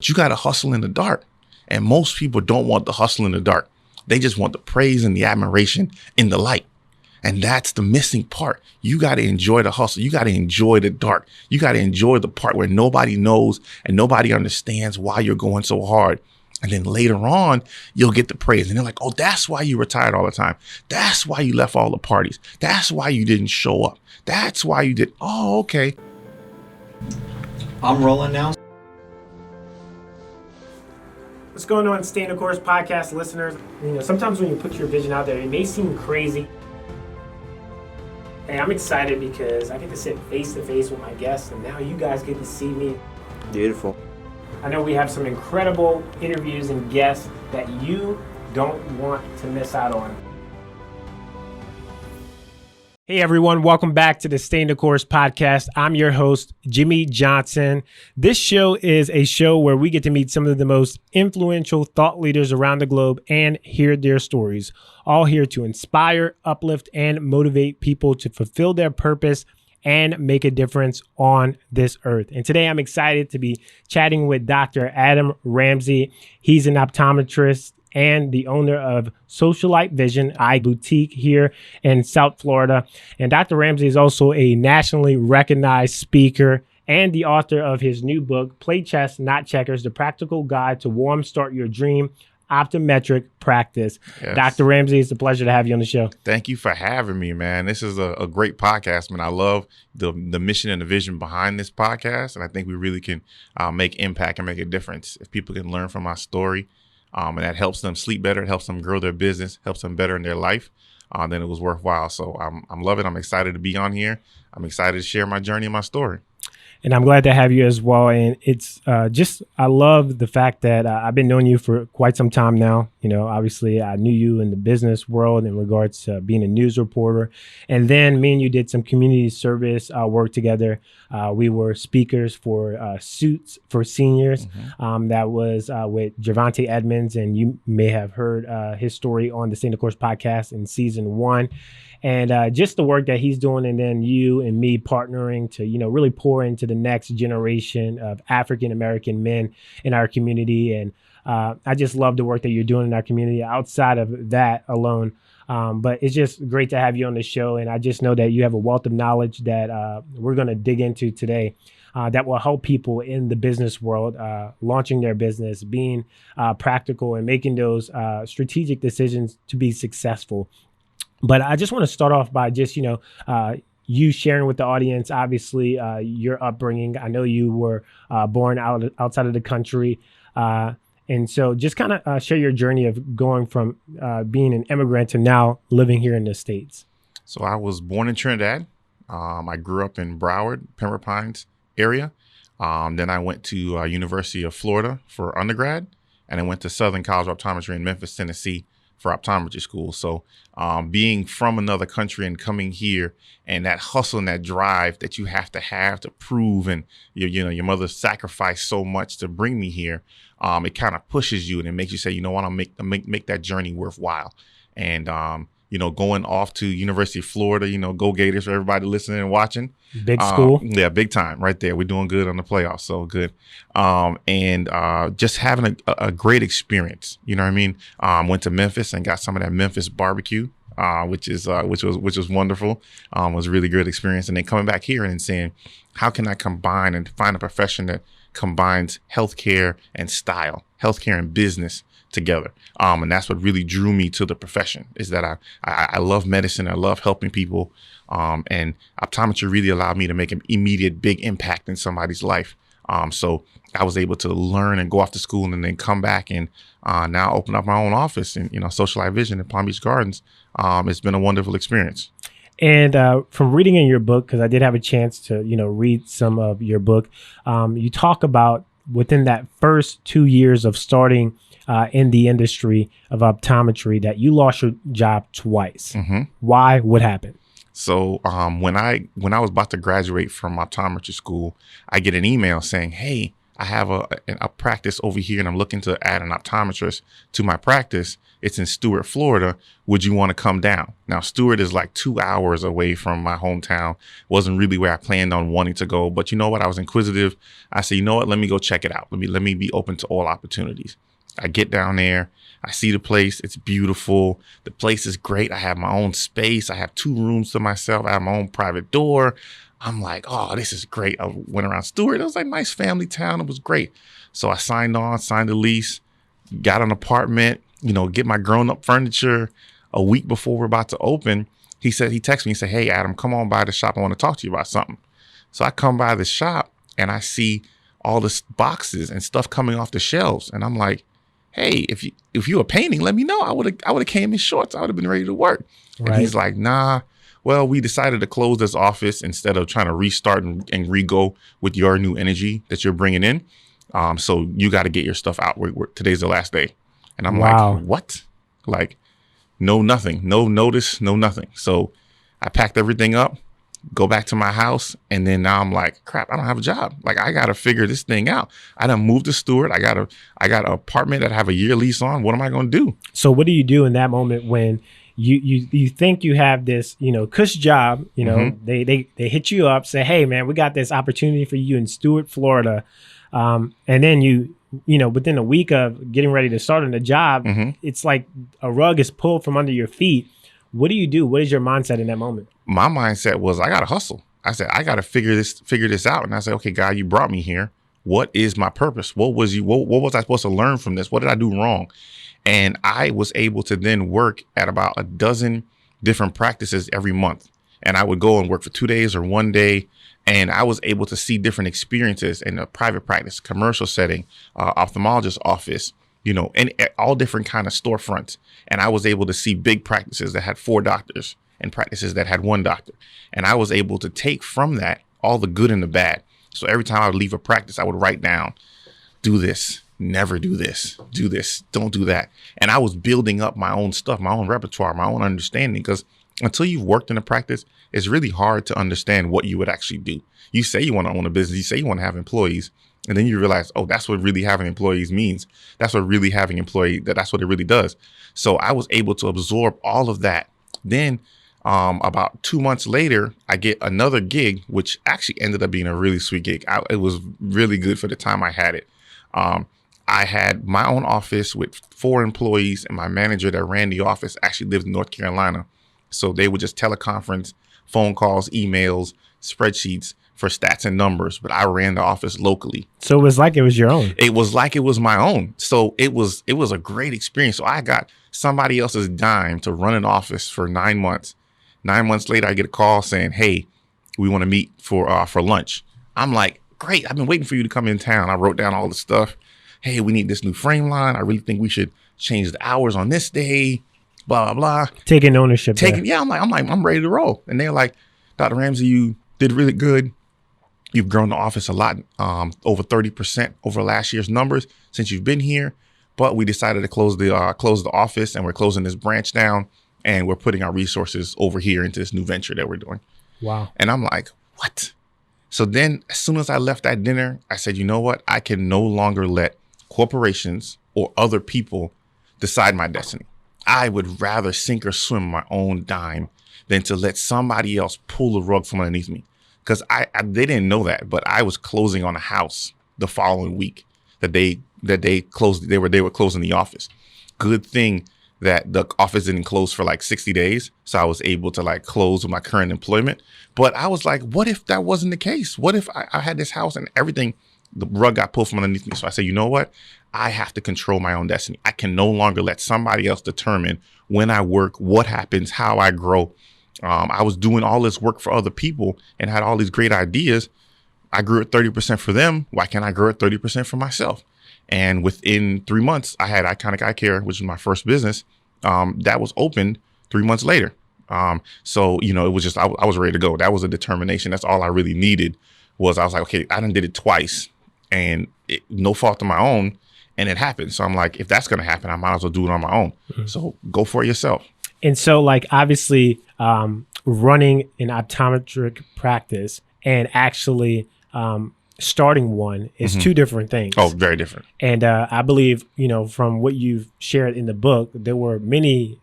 You got to hustle in the dark. And most people don't want the hustle in the dark. They just want the praise and the admiration in the light. And that's the missing part. You got to enjoy the hustle. You got to enjoy the dark. You got to enjoy the part where nobody knows and nobody understands why you're going so hard. And then later on, you'll get the praise. And they're like, oh, that's why you retired all the time. That's why you left all the parties. That's why you didn't show up. That's why you did. Oh, okay. I'm rolling now. What's going on, Stay in the Course podcast listeners? Sometimes when you put your vision out there, it may seem crazy. Hey, I'm excited because I get to sit face to face with my guests, and now you guys get to see me. Beautiful. I know we have some incredible interviews and guests that you don't want to miss out on. Hey everyone, welcome back to the Stay in the Course podcast. I'm your host, Jimmie Johnson. This show is a show where we get to meet some of the most influential thought leaders around the globe and hear their stories, all here to inspire, uplift, and motivate people to fulfill their purpose and make a difference on this earth. And today I'm excited to be chatting with Dr. Adam Ramsey. He's an optometrist and the owner of Socialite Vision eye boutique here in South Florida. And Dr. Ramsey is also a nationally recognized speaker and the author of his new book, Play Chess, Not Checkers, The Practical Guide to Warm Start Your Dream Optometric Practice. Yes. Dr. Ramsey, it's a pleasure to have you on the show. Thank you for having me, man. This is a great podcast, man. I love the mission and the vision behind this podcast. And I think we really can make impact and make a difference. If people can learn from my story, and that helps them sleep better, it helps them grow their business, helps them better in their life, then it was worthwhile. So I'm loving it. I'm excited to be on here. I'm excited to share my journey and my story. And I'm glad to have you as well. And it's I love the fact that I've been knowing you for quite some time now. Obviously I knew you in the business world in regards to being a news reporter. And then me and you did some community service work together. We were speakers for Suits for Seniors. Mm-hmm. That was with Javante Edmonds. And you may have heard his story on the Stay in the Course podcast in season 1. And just the work that he's doing, and then you and me partnering to, really pour into the next generation of African-American men in our community. And I just love the work that you're doing in our community outside of that alone. But it's just great to have you on the show. And I just know that you have a wealth of knowledge that we're going to dig into today that will help people in the business world, launching their business, being practical and making those strategic decisions to be successful. But I just want to start off by just, you sharing with the audience, obviously, your upbringing. I know you were born outside of the country. And so just kind of share your journey of going from being an immigrant to now living here in the States. So I was born in Trinidad. I grew up in Broward, Pembroke Pines area. Then I went to University of Florida for undergrad. And I went to Southern College of Optometry in Memphis, Tennessee, for optometry school. So being from another country and coming here, and that hustle and that drive that you have to prove, and your mother sacrificed so much to bring me here, it kind of pushes you and it makes you say, you know what, I'll make that journey worthwhile. And going off to University of Florida, go Gators for everybody listening and watching. Big school. Yeah, big time right there. We're doing good on the playoffs. So good. And just having a great experience. You know what I mean? Went to Memphis and got some of that Memphis barbecue, which was wonderful. Was a really good experience. And then coming back here and saying, how can I combine and find a profession that combines healthcare and style, healthcare and business together. And that's what really drew me to the profession, is that I love medicine. I love helping people. And optometry really allowed me to make an immediate big impact in somebody's life. So I was able to learn and go off to school and then come back and now open up my own office in, Socialite Vision in Palm Beach Gardens. It's been a wonderful experience. And from reading in your book, because I did have a chance to, read some of your book, you talk about within that first 2 years of starting in the industry of optometry that you lost your job twice. Mm-hmm. Why? What happened? So when I was about to graduate from optometry school, I get an email saying, hey, I have a practice over here and I'm looking to add an optometrist to my practice. It's in Stuart, Florida. Would you want to come down? Now, Stuart is like 2 hours away from my hometown. Wasn't really where I planned on wanting to go. But you know what? I was inquisitive. I said, you know what? Let me go check it out. Let me be open to all opportunities. I get down there. I see the place. It's beautiful. The place is great. I have my own space. I have 2 rooms to myself. I have my own private door. I'm like, oh, this is great. I went around Stuart. It was like a nice family town. It was great. So I signed the lease, got an apartment, get my grown up furniture. A week before we're about to open, he texted me and said, hey, Adam, come on by the shop. I want to talk to you about something. So I come by the shop and I see all this boxes and stuff coming off the shelves. And I'm like, hey, if you were painting, let me know. I would have came in shorts. I would have been ready to work. Right. And he's like, nah. Well, we decided to close this office instead of trying to restart and re-go with your new energy that you're bringing in. So you got to get your stuff out. Today's the last day. And I'm like, what? Like, no, nothing, no notice, no nothing. So I packed everything up, go back to my house. And then now I'm like, crap, I don't have a job. Like, I got to figure this thing out. I done moved to Stuart. I got an apartment that I have a year lease on. What am I going to do? So what do you do in that moment when you think you have this, cush job, they hit you up, say, hey man, we got this opportunity for you in Stuart, Florida. And then within a week of getting ready to start on the job, it's like a rug is pulled from under your feet. What do you do? What is your mindset in that moment? My mindset was, I got to hustle. I said, I got to figure this out. And I said, okay, God, you brought me here. What is my purpose? What was I supposed to learn from this? What did I do wrong? And I was able to then work at about a dozen different practices every month. And I would go and work for 2 days or 1 day. And I was able to see different experiences in a private practice, commercial setting, ophthalmologist office, and all different kind of storefronts. And I was able to see big practices that had 4 doctors and practices that had 1 doctor. And I was able to take from that all the good and the bad. So every time I would leave a practice, I would write down, do this. Never do this, don't do that. And I was building up my own stuff, my own repertoire, my own understanding, because until you've worked in a practice, it's really hard to understand what you would actually do. You say you want to own a business, you say you want to have employees, and then you realize, oh, that's what really having employees means. That's what really having that's what it really does. So I was able to absorb all of that. Then about 2 months later, I get another gig, which actually ended up being a really sweet gig. It was really good for the time I had it. I had my own office with 4 employees, and my manager that ran the office actually lived in North Carolina. So they would just teleconference, phone calls, emails, spreadsheets for stats and numbers. But I ran the office locally. So it was like it was your own. It was like it was my own. So it was a great experience. So I got somebody else's dime to run an office for 9 months. 9 months later, I get a call saying, hey, we want to meet for lunch. I'm like, great. I've been waiting for you to come in town. I wrote down all the stuff. Hey, we need this new frame line. I really think we should change the hours on this day, blah, blah, blah. Taking ownership. Yeah, I'm ready to roll. And they're like, Dr. Ramsey, you did really good. You've grown the office a lot, over 30% over last year's numbers since you've been here. But we decided to close the office, and we're closing this branch down, and we're putting our resources over here into this new venture that we're doing. Wow. And I'm like, what? So then as soon as I left that dinner, I said, you know what? I can no longer let corporations or other people decide my destiny. I would rather sink or swim my own dime than to let somebody else pull the rug from underneath me. Because they didn't know that, but I was closing on a house the following week that they closed. They were closing the office. Good thing that the office didn't close for like 60 days. So I was able to like close with my current employment. But I was like, what if that wasn't the case? What if I had this house and everything, the rug got pulled from underneath me? So I said, you know what? I have to control my own destiny. I can no longer let somebody else determine when I work, what happens, how I grow. I was doing all this work for other people and had all these great ideas. I grew at 30% for them. Why can't I grow at 30% for myself? And within 3 months, I had Iconic Eye Care, which was my first business, that was opened 3 months later. So, it was just, I was ready to go. That was a determination. That's all I really needed I was like, okay, I done did it twice and no fault of my own. And it happened. So I'm like, if that's going to happen, I might as well do it on my own. Mm-hmm. So go for it yourself. And so like, obviously, running an optometric practice and actually starting one is two different things. Oh, very different. And I believe, from what you've shared in the book, there were many,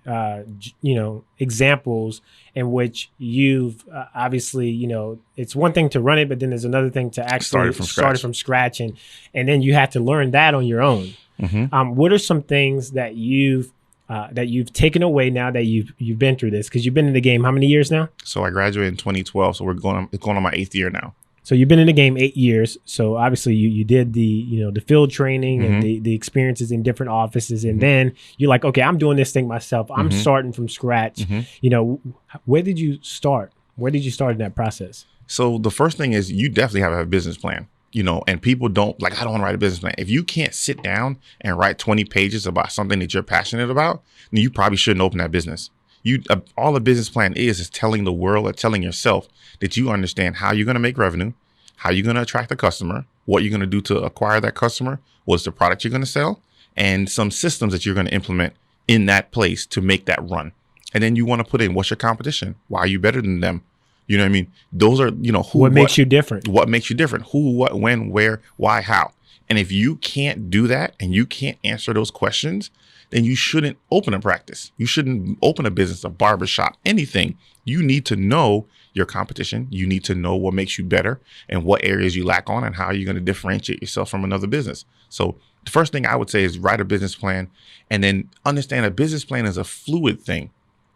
examples in which you've obviously, it's one thing to run it, but then there's another thing to actually start it from scratch. And then you had to learn that on your own. What are some things that you've taken away now that you've been through this? Because you've been in the game how many years now? So I graduated in 2012. So it's going on my 8th year now. So you've been in the game 8 years. So obviously you did the field training and the experiences in different offices. And then you're like, okay, I'm doing this thing myself. I'm starting from scratch. Where did you start? Where did you start in that process? So the first thing is you definitely have to have a business plan, and people don't I don't want to write a business plan. If you can't sit down and write 20 pages about something that you're passionate about, then you probably shouldn't open that business. All a business plan is telling the world or telling yourself that you understand how you're going to make revenue, how you're going to attract a customer, what you're going to do to acquire that customer, what's the product you're going to sell, and some systems that you're going to implement in that place to make that run. And then you want to put in what's your competition? Why are you better than them? You know what I mean? Those are, who, what makes you different? What makes you different? Who, what, when, where, why, how? And if you can't do that and you can't answer those questions, then you shouldn't open a practice. You shouldn't open a business, a barbershop, anything. You need to know your competition. You need to know what makes you better and what areas you lack on and how you're going to differentiate yourself from another business. So the first thing I would say is write a business plan and then understand a business plan is a fluid thing.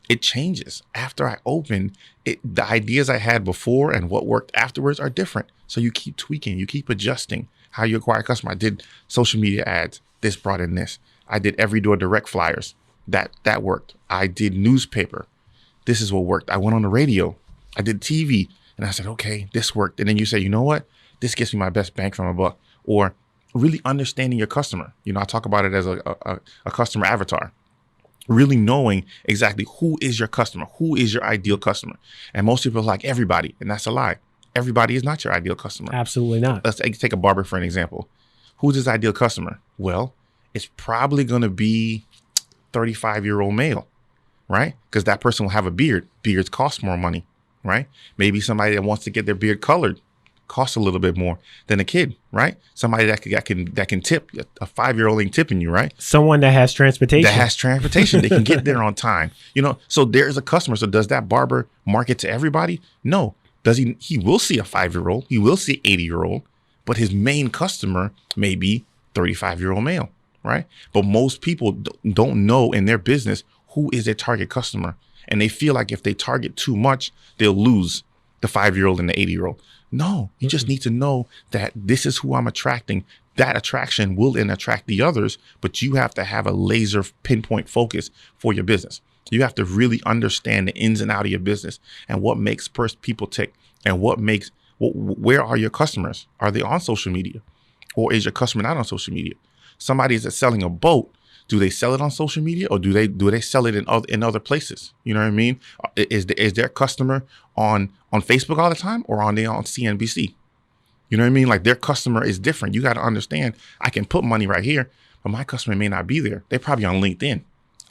It changes. After I open it, the ideas I had before and what worked afterwards are different. So you keep tweaking, you keep adjusting how you acquire customer. I did social media ads. This brought in this. I did every door direct flyers. That worked. I did newspaper. This is what worked. I went on the radio. I did TV and I said, okay, this worked. And then you say, you know what? This gets me my best bang from a buck. Or really understanding your customer. I talk about it as a customer avatar. Really knowing exactly who is your customer, who is your ideal customer. And most people are like everybody, and that's a lie. Everybody is not your ideal customer. Absolutely not. Let's take a barber for an example. Who's his ideal customer? Well, it's probably going to be 35-year-old male, right? Because that person will have a beard. Beards cost more money, right? Maybe somebody that wants to get their beard colored costs a little bit more than a kid, right? Somebody that can tip. A 5-year-old ain't tipping you, right? Someone that has transportation. They can get there on time. So there's a customer. So does that barber market to everybody? No. Does he will see a 5-year-old. He will see 80-year-old, but his main customer may be 35-year-old male, right? But most people don't know in their business who is their target customer. And they feel like if they target too much, they'll lose the 5-year-old and the 80-year-old. No, you just need to know that this is who I'm attracting. That attraction will then attract the others, but you have to have a laser pinpoint focus for your business. You have to really understand the ins and outs of your business and what makes people tick and where are your customers? Are they on social media or is your customer not on social media? Somebody is selling a boat. Do they sell it on social media or do they sell it in other places? You know what I mean? Is their customer on Facebook all the time or are they on CNBC? You know what I mean? Like their customer is different. You got to understand, I can put money right here, but my customer may not be there. They're probably on LinkedIn.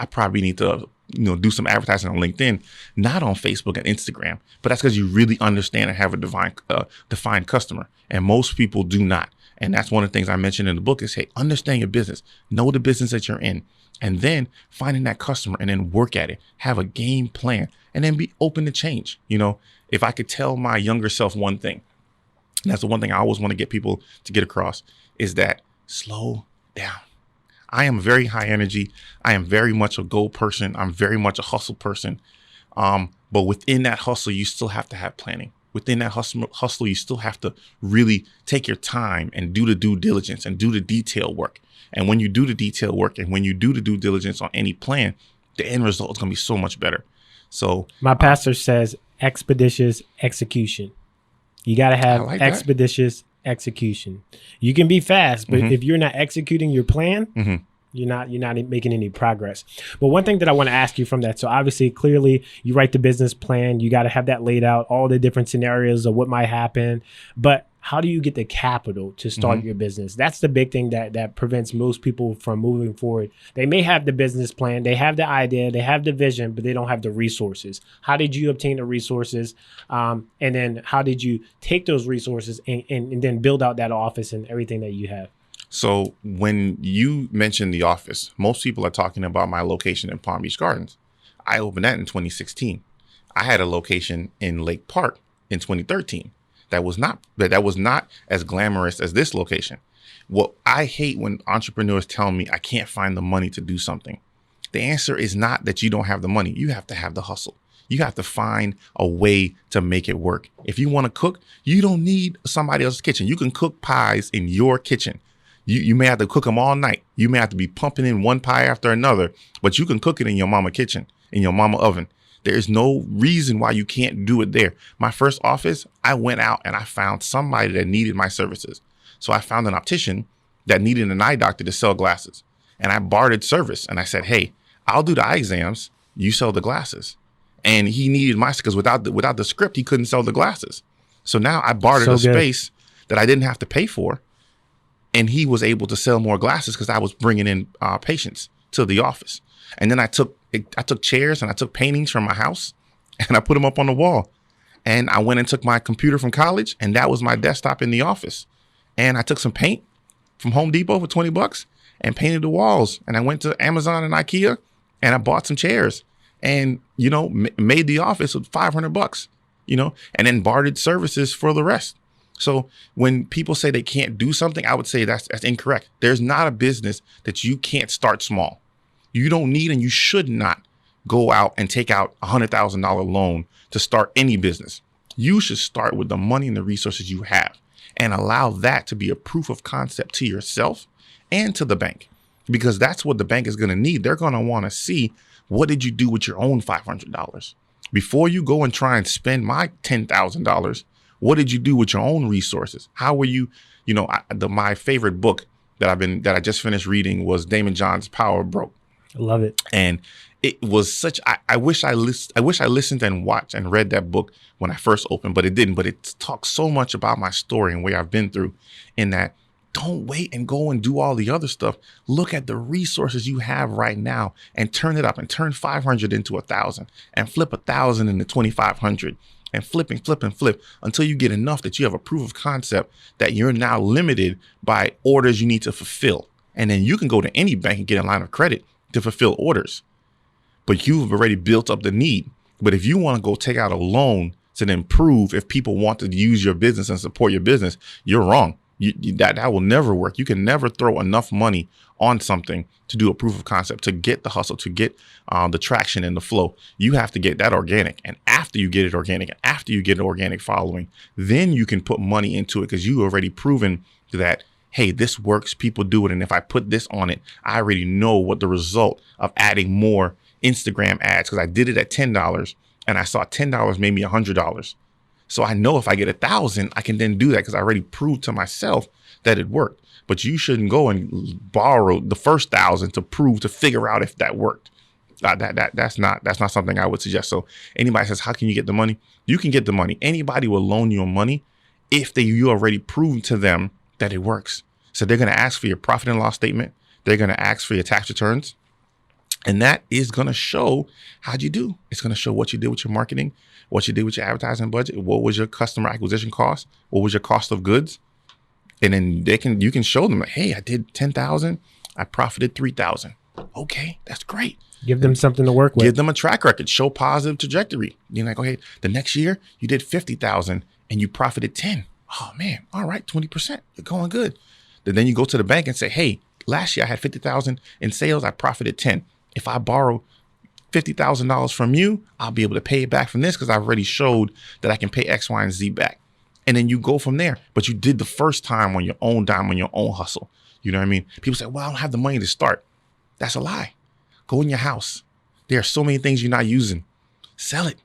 I probably need to do some advertising on LinkedIn, not on Facebook and Instagram. But that's because you really understand and have a defined customer. And most people do not. And that's one of the things I mentioned in the book is, hey, understand your business, know the business that you're in, and then finding that customer and then work at it, have a game plan, and then be open to change. If I could tell my younger self one thing, and that's the one thing I always want to get people to get across, is that slow down. I am very high energy. I am very much a goal person. I'm very much a hustle person. But within that hustle, you still have to have planning. Within that hustle, you still have to really take your time and do the due diligence and do the detail work. And when you do the detail work and when you do the due diligence on any plan, the end result is going to be so much better. So my pastor says expeditious execution. You got to have expeditious execution. You can be fast, but if you're not executing your plan, you're not making any progress. But one thing that I want to ask you from that, so obviously, clearly, you write the business plan. You got to have that laid out, all the different scenarios of what might happen. But how do you get the capital to start your business? That's the big thing that prevents most people from moving forward. They may have the business plan, they have the idea, they have the vision, but they don't have the resources. How did you obtain the resources? And then how did you take those resources and then build out that office and everything that you have? So when you mentioned the office, most people are talking about my location in Palm Beach Gardens. I opened that in 2016. I had a location in Lake Park in 2013. That was not as glamorous as this location. What I hate when entrepreneurs tell me I can't find the money to do something. The answer is not that you don't have the money. You have to have the hustle. You have to find a way to make it work. If you want to cook, you don't need somebody else's kitchen. You can cook pies in your kitchen. You may have to cook them all night. You may have to be pumping in one pie after another, but you can cook it in your mama kitchen, in your mama oven. There is no reason why you can't do it there. My first office, I went out and I found somebody that needed my services. So I found an optician that needed an eye doctor to sell glasses. And I bartered service. And I said, hey, I'll do the eye exams. You sell the glasses. And he needed my, because without the script, he couldn't sell the glasses. So now I bartered a space that I didn't have to pay for. And he was able to sell more glasses because I was bringing in patients to the office. And then I took chairs and I took paintings from my house and I put them up on the wall. And I went and took my computer from college and that was my desktop in the office. And I took some paint from Home Depot for $20 and painted the walls. And I went to Amazon and IKEA and I bought some chairs and, made the office with $500, and then bartered services for the rest. So when people say they can't do something, I would say that's incorrect. There's not a business that you can't start small. You don't need and you should not go out and take out a $100,000 loan to start any business. You should start with the money and the resources you have and allow that to be a proof of concept to yourself and to the bank, because that's what the bank is going to need. They're going to want to see, what did you do with your own $500? Before you go and try and spend my $10,000, what did you do with your own resources? How were you, my favorite book that I just finished reading was Damon John's Power Broke. I love it. And it was such, I wish I listened and watched and read that book when I first opened, but it didn't. But it talks so much about my story and where I've been through, in that don't wait and go and do all the other stuff. Look at the resources you have right now and turn it up and turn 500 into 1,000 and flip 1,000 into 2,500 and flip until you get enough that you have a proof of concept that you're now limited by orders you need to fulfill. And then you can go to any bank and get a line of credit to fulfill orders, but you've already built up the need. But if you want to go take out a loan to then prove if people want to use your business and support your business, you're wrong. That will never work. You can never throw enough money on something to do a proof of concept, to get the hustle, to get the traction and the flow. You have to get that organic. And after you get it organic, and after you get an organic following, then you can put money into it, because you already proven that, hey, this works, people do it. And if I put this on it, I already know what the result of adding more Instagram ads, because I did it at $10 and I saw $10 made me $100. So I know if I get 1,000, I can then do that because I already proved to myself that it worked. But you shouldn't go and borrow the first 1,000 to figure out if that worked. That's not something I would suggest. So anybody says, how can you get the money? You can get the money. Anybody will loan you money if you already proved to them that it works. So they're going to ask for your profit and loss statement. They're going to ask for your tax returns. And that is going to show how'd you do. It's going to show what you did with your marketing, what you did with your advertising budget, what was your customer acquisition cost, what was your cost of goods. And then you can show them, hey, I did 10,000, I profited 3,000. Okay, that's great. Give them something to work with. Give them a track record, show positive trajectory. You're like, okay, the next year you did 50,000 and you profited 10. Oh man, all right, 20%, you're going good. Then you go to the bank and say, hey, last year I had 50,000 in sales, I profited 10. If I borrow $50,000 from you, I'll be able to pay it back from this because I've already showed that I can pay X, Y, and Z back. And then you go from there. But you did the first time on your own dime, on your own hustle. You know what I mean? People say, well, I don't have the money to start. That's a lie. Go in your house. There are so many things you're not using. Sell it.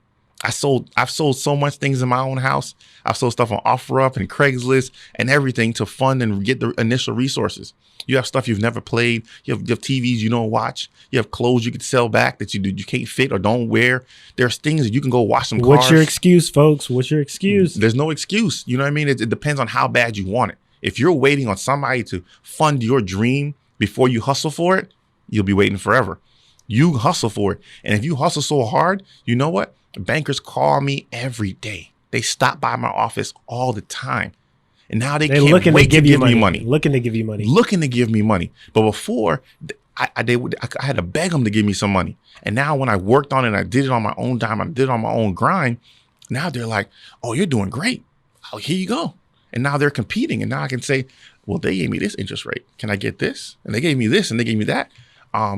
I've sold so much things in my own house. I've sold stuff on OfferUp and Craigslist and everything to fund and get the initial resources. You have stuff you've never played. You have TVs you don't watch. You have clothes you could sell back that you can't fit or don't wear. There's things that you can go wash some cars. What's your excuse, folks? What's your excuse? There's no excuse. You know what I mean? It depends on how bad you want it. If you're waiting on somebody to fund your dream before you hustle for it, you'll be waiting forever. You hustle for it. And if you hustle so hard, you know what? Bankers call me every day. They stop by my office all the time. And now they can't wait to give me money. Looking to give you money. Looking to give me money. But before, I had to beg them to give me some money. And now when I worked on it and I did it on my own dime, I did it on my own grind, now they're like, oh, you're doing great. Oh, here you go. And now they're competing. And now I can say, well, they gave me this interest rate. Can I get this? And they gave me this and they gave me that.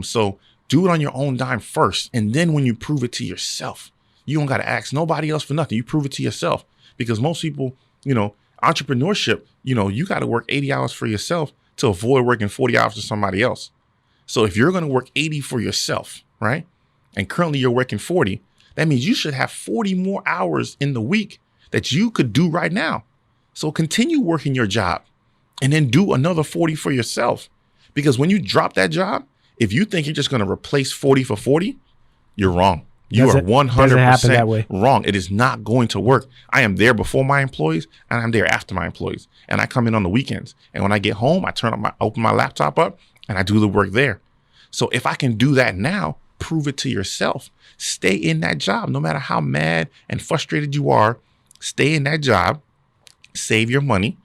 So do it on your own dime first. And then when you prove it to yourself, you don't got to ask nobody else for nothing. You prove it to yourself, because most people, entrepreneurship, you got to work 80 hours for yourself to avoid working 40 hours for somebody else. So if you're going to work 80 for yourself, right? And currently you're working 40, that means you should have 40 more hours in the week that you could do right now. So continue working your job and then do another 40 for yourself. Because when you drop that job, if you think you're just going to replace 40 for 40, you're wrong. You are 100% wrong. It is not going to work. I am there before my employees and I'm there after my employees. And I come in on the weekends. And when I get home, I open my laptop up and I do the work there. So if I can do that now, prove it to yourself. Stay in that job. No matter how mad and frustrated you are, stay in that job, save your money,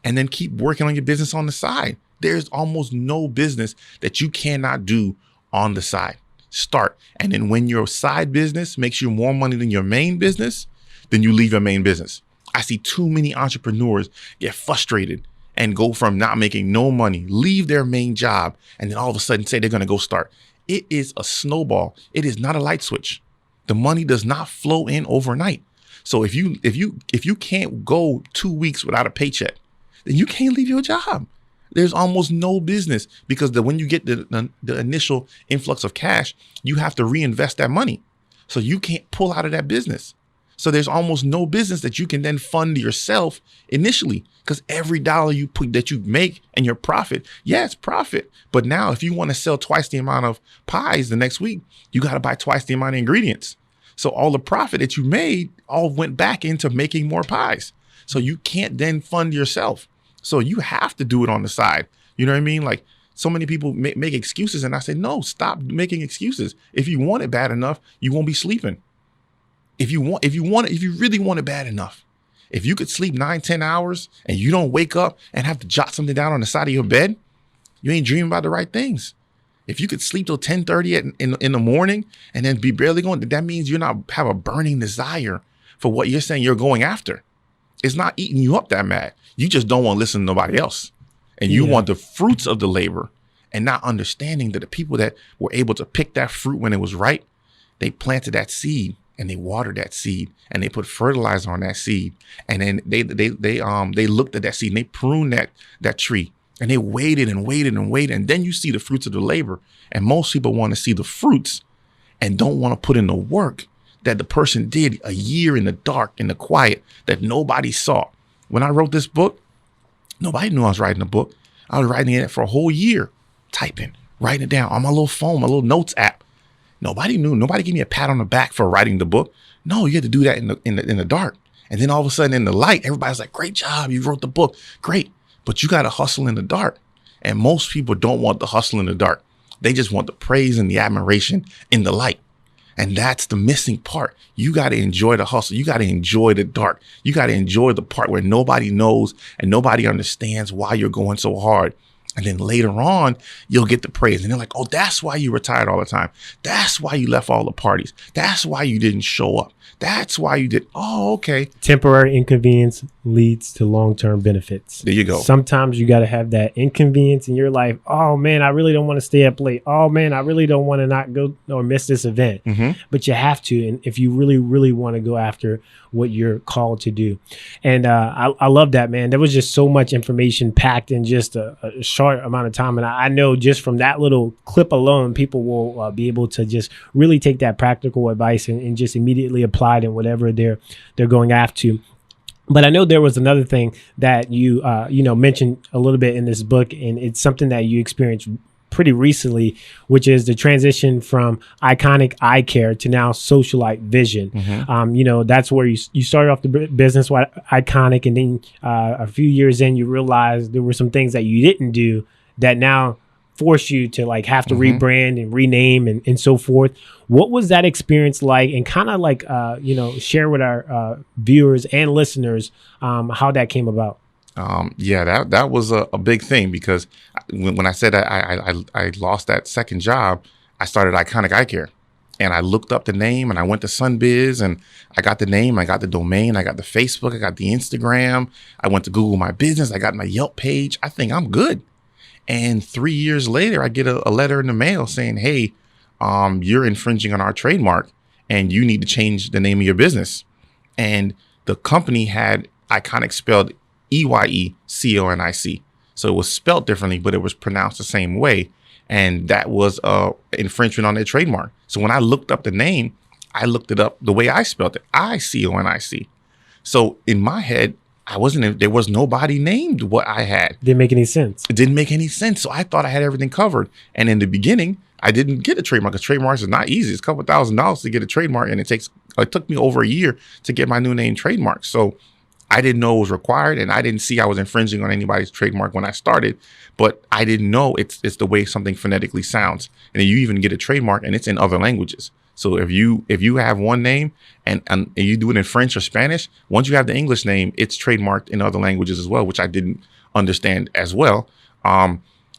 and then keep working on your business on the side. There's almost no business that you cannot do on the side. Start. And then when your side business makes you more money than your main business, then you leave your main business. I see too many entrepreneurs get frustrated and go from not making no money, leave their main job, and then all of a sudden say they're going to go start. It is a snowball. It is not a light switch. The money does not flow in overnight. So if you can't go 2 weeks without a paycheck, then you can't leave your job. There's almost no business, because when you get the initial influx of cash, you have to reinvest that money. So you can't pull out of that business. So there's almost no business that you can then fund yourself initially, because every dollar that you make and your profit, yeah, it's profit. But now if you want to sell twice the amount of pies the next week, you got to buy twice the amount of ingredients. So all the profit that you made all went back into making more pies. So you can't then fund yourself. So you have to do it on the side. You know what I mean? Like, so many people make excuses, and I say, no, stop making excuses. If you want it bad enough, you won't be sleeping. If you really want it bad enough, if you could sleep 9-10 hours and you don't wake up and have to jot something down on the side of your bed, you ain't dreaming about the right things. If you could sleep till 10:30 in the morning and then be barely going, that means you're not have a burning desire for what you're saying you're going after. It's not eating you up that mad. You just don't want to listen to nobody else. And you want the fruits of the labor, and not understanding that the people that were able to pick that fruit when it was right, they planted that seed and they watered that seed and they put fertilizer on that seed. And then they looked at that seed and they pruned that tree, and they waited and waited and waited. And then you see the fruits of the labor. And most people want to see the fruits and don't want to put in the work that the person did a year in the dark, in the quiet, that nobody saw. When I wrote this book, nobody knew I was writing a book. I was writing it for a whole year, typing, writing it down on my little phone, my little notes app. Nobody knew. Nobody gave me a pat on the back for writing the book. No, you had to do that in the dark. And then all of a sudden in the light, everybody's like, great job. You wrote the book. Great. But you got to hustle in the dark. And most people don't want the hustle in the dark. They just want the praise and the admiration in the light. And that's the missing part. You got to enjoy the hustle. You got to enjoy the dark. You got to enjoy the part where nobody knows and nobody understands why you're going so hard. And then later on, you'll get the praise. And they're like, oh, that's why you retired all the time. That's why you left all the parties. That's why you didn't show up. That's why you did. Oh, okay. Temporary inconvenience leads to long-term benefits. There you go. Sometimes you got to have that inconvenience in your life. Oh, man, I really don't want to stay up late. Oh, man, I really don't want to not go or miss this event. Mm-hmm. But you have to. And if you really, really want to go after what you're called to do. And I love that, man. There was just so much information packed in just a short short amount of time. And I know just from that little clip alone, people will be able to just really take that practical advice and just immediately apply it in whatever they're going after. But I know there was another thing that you mentioned a little bit in this book, and it's something that you experienced pretty recently, which is the transition from iconic eye care to now Socialite Vision. That's where you started off the business with iconic, and then a few years in, you realized there were some things that you didn't do that now force you to like have to rebrand and rename and so forth. What was that experience like? And kind of like, share with our viewers and listeners how that came about. That was a big thing, because when I said I lost that second job, I started Iconic Eye Care, and I looked up the name, and I went to Sunbiz, and I got the name, I got the domain, I got the Facebook, I got the Instagram, I went to Google My Business, I got my Yelp page. I think I'm good. And 3 years later, I get a letter in the mail saying, hey, you're infringing on our trademark and you need to change the name of your business. And the company had Iconic spelled EYECONIC. So it was spelled differently, but it was pronounced the same way. And that was infringement on their trademark. So when I looked up the name, I looked it up the way I spelled it, ICONIC. So in my head, there was nobody named what I had. Didn't make any sense. It didn't make any sense. So I thought I had everything covered. And in the beginning, I didn't get a trademark, because trademarks is not easy. It's a couple $1,000s to get a trademark. And it took me over a year to get my new name trademark. So I didn't know it was required, and I didn't see I was infringing on anybody's trademark when I started, but I didn't know it's the way something phonetically sounds. And then you even get a trademark and it's in other languages. So if you have one name and you do it in French or Spanish, once you have the English name, it's trademarked in other languages as well, which I didn't understand as well.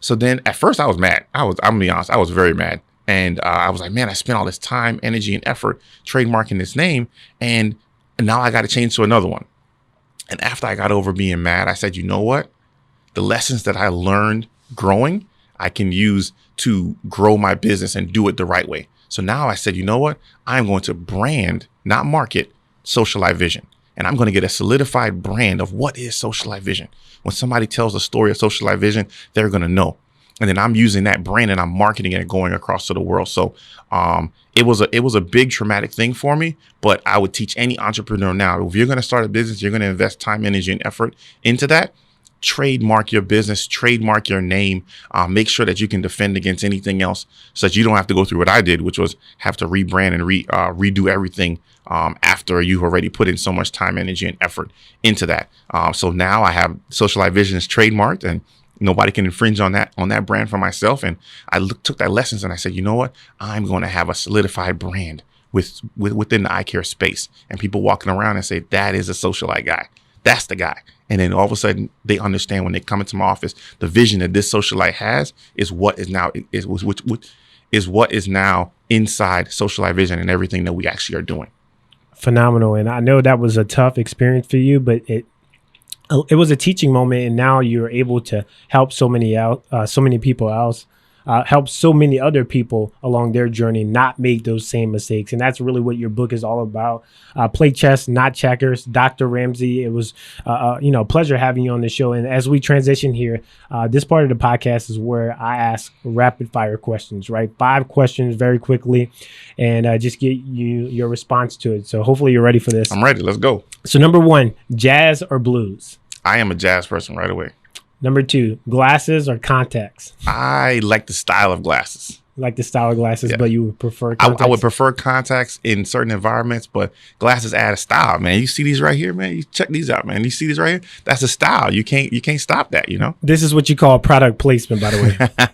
So then at first I was mad. I'm gonna be honest, I was very mad. And I was like, man, I spent all this time, energy, and effort trademarking this name, and now I got to change to another one. And after I got over being mad, I said, you know what? The lessons that I learned growing, I can use to grow my business and do it the right way. So now I said, you know what? I'm going to brand, not market, Socialite Vision. And I'm going to get a solidified brand of what is Socialite Vision. When somebody tells the story of Socialite Vision, they're going to know. And then I'm using that brand and I'm marketing it and going across to the world. So it was a big traumatic thing for me, but I would teach any entrepreneur now, if you're going to start a business, you're going to invest time, energy, and effort into that. Trademark your business, trademark your name, make sure that you can defend against anything else, so that you don't have to go through what I did, which was have to rebrand and redo everything after you've already put in so much time, energy, and effort into that. So now I have Socialite Vision is trademarked, and nobody can infringe on that brand for myself. And I took that lessons and I said, you know what? I'm going to have a solidified brand within the eye care space, and people walking around and say, that is a Socialite guy. That's the guy. And then all of a sudden they understand when they come into my office, the vision that this Socialite has is what is now inside Socialite Vision and everything that we actually are doing. Phenomenal. And I know that was a tough experience for you, but it was a teaching moment, and now you're able to help so many people else, help so many other people along their journey not make those same mistakes. And that's really what your book is all about. Play chess, not checkers. Dr. Ramsey, it was a pleasure having you on the show. And as we transition here, this part of the podcast is where I ask rapid fire questions, right? 5 questions very quickly, and just get your response to it. So hopefully you're ready for this. I'm ready. Let's go. So number 1, jazz or blues? I am a jazz person right away. Number 2, glasses or contacts? I like the style of glasses. Like the style of glasses, yeah. But you would prefer contacts? I would prefer contacts in certain environments, but glasses add a style, man. You see these right here, man? You check these out, man. You see these right here? That's a style. You can't stop that, you know? This is what you call product placement, by the way.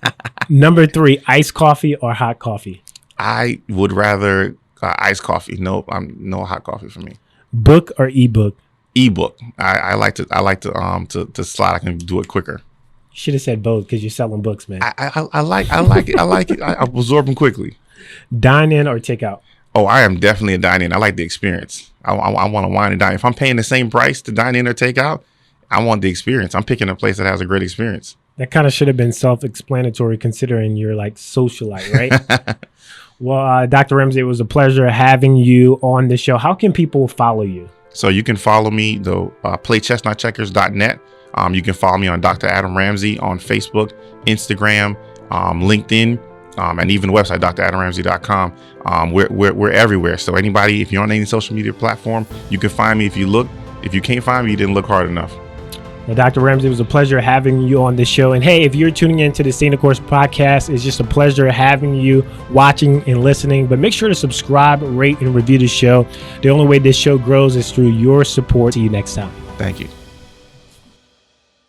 Number 3, iced coffee or hot coffee? I would rather iced coffee. No hot coffee for me. Book or ebook? Ebook. I like to slide. I can do it quicker. You should have said both, because you're selling books, man. I like it. I like it. I absorb them quickly. Dine in or take out? Oh, I am definitely a dine in. I like the experience. I want to wine and dine. If I'm paying the same price to dine in or take out, I want the experience. I'm picking a place that has a great experience. That kind of should have been self-explanatory, considering you're like Socialite, right? Well, Dr. Ramsey, it was a pleasure having you on the show. How can people follow you? So you can follow me, though, playchessnotcheckers.net. You can follow me on Dr. Adam Ramsey on Facebook, Instagram, LinkedIn, and even the website, dradamramsey.com. We're everywhere. So anybody, if you're on any social media platform, you can find me. If you can't find me, you didn't look hard enough. Well, Dr. Ramsey, it was a pleasure having you on the show. And hey, if you're tuning into the Stay the Course podcast, it's just a pleasure having you watching and listening. But make sure to subscribe, rate, and review the show. The only way this show grows is through your support. See you next time. Thank you.